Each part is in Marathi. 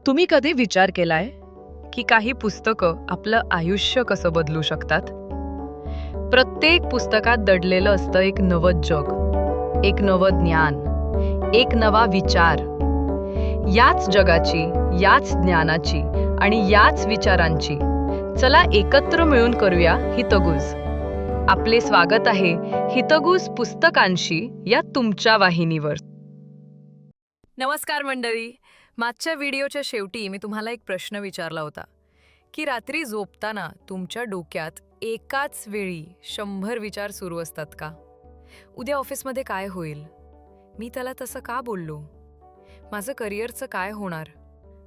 तुम्ही कधी विचार केलाय की काही पुस्तकं आपलं आयुष्य कसं बदलू शकतात? प्रत्येक पुस्तकात दडलेलं असतं एक नवं जग, एक नवं ज्ञान, एक नवा विचार. याच जगाची, याच ज्ञानाची आणि याच विचारांची चला एकत्र मिळून करूया हितगुज. आपले स्वागत आहे हितगुज पुस्तकांशी या तुमच्या वाहिनीवर. नमस्कार मंडळी. मागच्या व्हिडिओच्या शेवटी मी तुम्हाला एक प्रश्न विचारला होता की रात्री झोपताना तुमच्या डोक्यात एकाच वेळी 100 विचार सुरू असतात का? उद्या ऑफिसमध्ये काय होईल? मी त्याला तसं का बोललो? माझं करिअरचं काय होणार?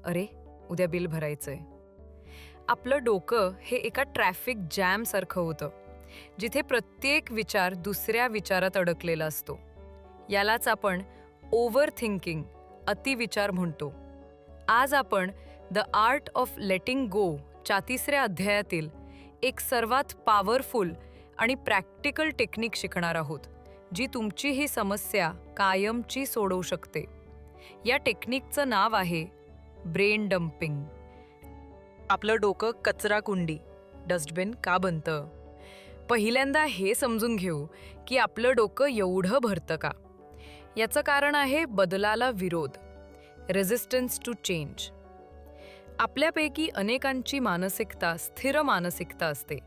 अरे, उद्या बिल भरायचंय. आपलं डोकं हे एका ट्रॅफिक जॅम सारखं होतं, जिथे प्रत्येक विचार दुसऱ्या विचारात अडकलेला असतो. यालाच आपण ओव्हर थिंकिंग, अतिविचार म्हणतो. आज आपण द आर्ट ऑफ लेटिंग गो च्या 3ऱ्या अध्यायातील एक सर्वात पॉवरफुल आणि प्रॅक्टिकल टेक्निक शिकणार आहोत, जी तुमची ही समस्या कायमची सोडवू शकते. या टेक्निकचं नाव आहे ब्रेन डम्पिंग. आपलं डोकं कचरा कुंडी, डस्टबिन का बनतं? पहिल्यांदा हे समजून घेऊ की आपलं डोकं एवढं भरतं का. याचं कारण आहे बदलाला विरोध, रेझिस्टन्स टू चेंज. आपल्यापैकी अनेकांची मानसिकता स्थिर मानसिकता असते,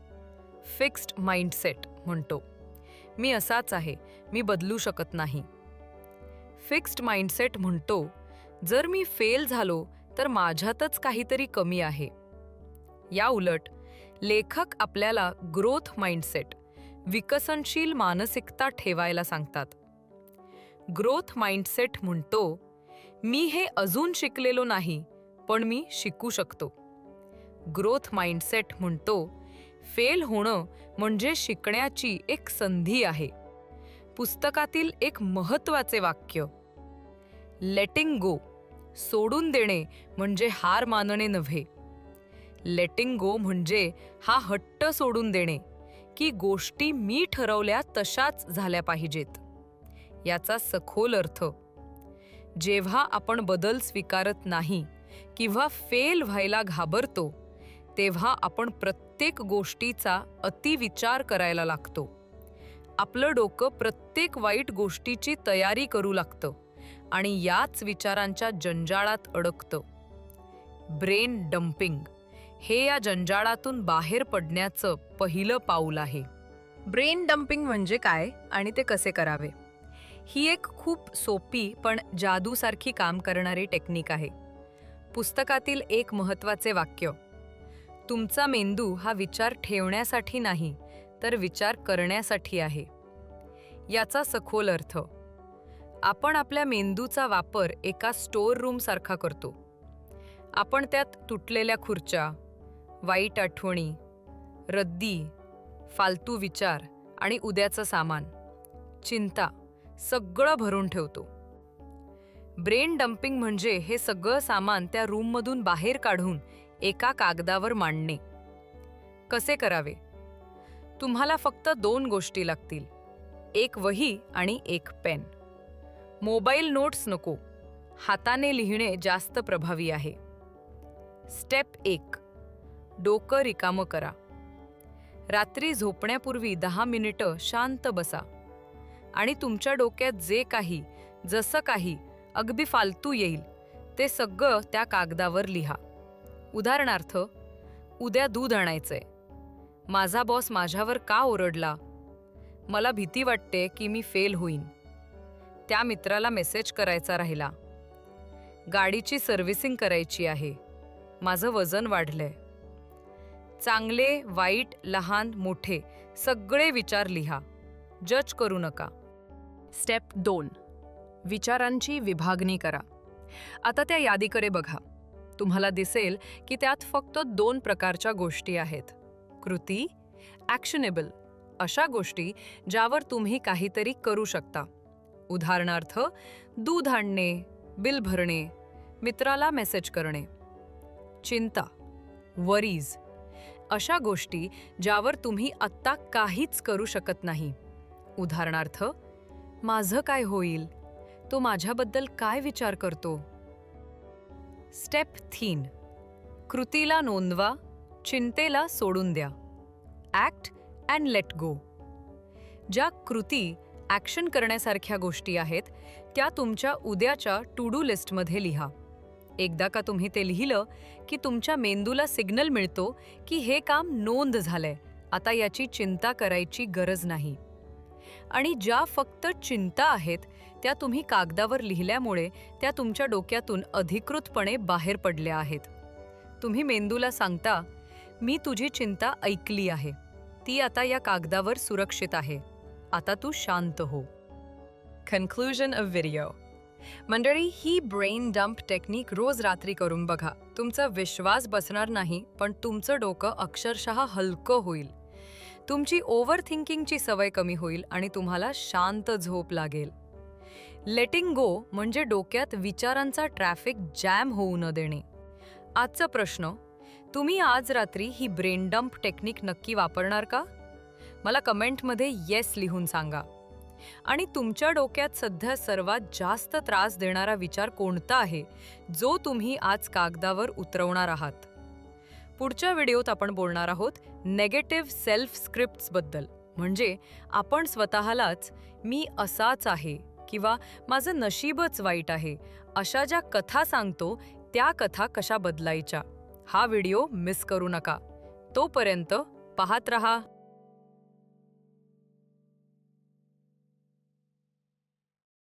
फिक्स्ड माइंडसेट म्हणतो. मी असाच आहे, मी बदलू शकत नाही. फिक्स्ड माइंडसेट म्हणतो, जर मी फेल झालो तर माझ्यातच काहीतरी कमी आहे. या उलट लेखक आपल्याला ग्रोथ माइंडसेट, विकसनशील मानसिकता ठेवायला सांगतात. ग्रोथ माइंडसेट म्हणतो, मी हे अजून शिकलेलो नाही, पण मी शिकू शकतो. ग्रोथ माइंडसेट म्हणतो, फेल होणं म्हणजे शिकण्याची एक संधी आहे. पुस्तकातील एक महत्त्वाचे वाक्य, लेटिंग गो, सोडून देणे म्हणजे हार मानणे नव्हे. लेटिंग गो म्हणजे हा हट्ट सोडून देणे की गोष्टी मी ठरवल्या तशाच झाल्या पाहिजेत. याचा सखोल अर्थ, जेव्हा आपण बदल स्वीकारत नाही किंवा फेल व्हायला घाबरतो, तेव्हा आपण प्रत्येक गोष्टीचा अतिविचार करायला लागतो. आपलं डोकं प्रत्येक वाईट गोष्टीची तयारी करू लागतं आणि याच विचारांच्या जंजाळात अडकतं. ब्रेन डम्पिंग हे या जंजाळातून बाहेर पडण्याचं पहिलं पाऊल आहे. ब्रेन डम्पिंग म्हणजे काय आणि ते कसे करावे? ही एक खूप सोपी पण जादूसारखी काम करणारी टेक्निक आहे. पुस्तकातील एक महत्त्वाचे वाक्य, तुमचा मेंदू हा विचार ठेवण्यासाठी नाही तर विचार करण्यासाठी आहे. याचा सखोल अर्थ, आपण आपल्या मेंदूचा वापर एका स्टोअर रूम सारखा करतो. आपण त्यात तुटलेल्या खुर्च्या, वाईट आठवणी, रद्दी, फालतू विचार आणि उद्याचं सामान, चिंता सगळं भरून ठेवतो. ब्रेन डम्पिंग म्हणजे हे सगळं सामान त्या रूममधून बाहेर काढून एका कागदावर मांडणे. कसे करावे? तुम्हाला फक्त 2 गोष्टी लागतील, एक वही आणि एक पेन. मोबाईल नोट्स नको, हाताने लिहिणे जास्त प्रभावी आहे. स्टेप 1, डोकं रिकामं करा. रात्री झोपण्यापूर्वी 10 मिनिटं शांत बसा आणि तुमच्या डोक्यात जे काही, जसं काही अगदी फालतू येईल ते सगळं त्या कागदावर लिहा. उदाहरणार्थ, उद्या दूध आणायचंय, माझा बॉस माझ्यावर का ओरडला, मला भीती वाटते की मी फेल होईन, त्या मित्राला मेसेज करायचा राहिला, गाडीची सर्व्हिसिंग करायची आहे, माझं वजन वाढलंय. चांगले, वाईट, लहान, मोठे सगळे विचार लिहा, जज करू नका. स्टेप 2, विचारांची विभागणी करा. आता त्या यादीकडे बघा. तुम्हाला दिसेल की त्यात फक्त 2 प्रकारच्या गोष्टी आहेत, कृती, ॲक्शनेबल, अशा गोष्टी ज्यावर तुम्ही काहीतरी करू शकता. उदाहरणार्थ, दूध आणणे, बिल भरणे, मित्राला मेसेज करणे. चिंता, वरीज, अशा गोष्टी ज्यावर तुम्ही आत्ता काहीच करू शकत नाही. उदाहरणार्थ, माझं काय होईल, तो माझ्याबद्दल काय विचार करतो. स्टेप 3. कृतीला नोंदवा, चिंतेला सोडून द्या. Act and let go. ज्या कृती ॲक्शन करण्यासारख्या गोष्टी आहेत त्या तुमच्या उद्याच्या टू डू लिस्टमध्ये लिहा. एकदा का तुम्ही ते लिहिलं की तुमच्या मेंदूला सिग्नल मिळतो की हे काम नोंद झालंय, आता याची चिंता करायची गरज नाही. आणि ज्या फक्त चिंता आहेत त्या तुम्ही कागदावर लिहिल्यामुळे त्या तुमच्या डोक्यातून अधिकृतपणे बाहेर पडल्या आहेत. तुम्ही मेंदूला सांगता, मी तुझी चिंता ऐकली आहे, ती आता या कागदावर सुरक्षित आहे, आता तू शांत हो. Conclusion of video. मंडळी, ही ब्रेन डंप टेक्निक रोज रात्री करून बघा. तुमचा विश्वास बसणार नाही, पण तुमचं डोकं अक्षरशः हलकं होईल. तुमची ओव्हर थिंकिंगची सवय कमी होईल आणि तुम्हाला शांत झोप लागेल. लेटिंग गो म्हणजे डोक्यात विचारांचा ट्रॅफिक जॅम होऊ न देणे. आजचा प्रश्न, तुम्ही आज रात्री ही ब्रेन डंप टेक्निक नक्की वापरणार का? मला कमेंटमध्ये येस लिहून सांगा. आणि तुमच्या डोक्यात सध्या सर्वात जास्त त्रास देणारा विचार कोणता आहे जो तुम्ही आज कागदावर उतरवणार आहात? पुढच्या व्हिडिओत आपण बोलणार आहोत नेगेटिव्ह सेल्फ स्क्रिप्ट्सबद्दल. म्हणजे आपण स्वतःलाच मी असाच आहे किंवा माझं नशीबच वाईट आहे अशा ज्या कथा सांगतो त्या कथा कशा बदलायच्या. हा व्हिडिओ मिस करू नका. तोपर्यंत पाहत रहा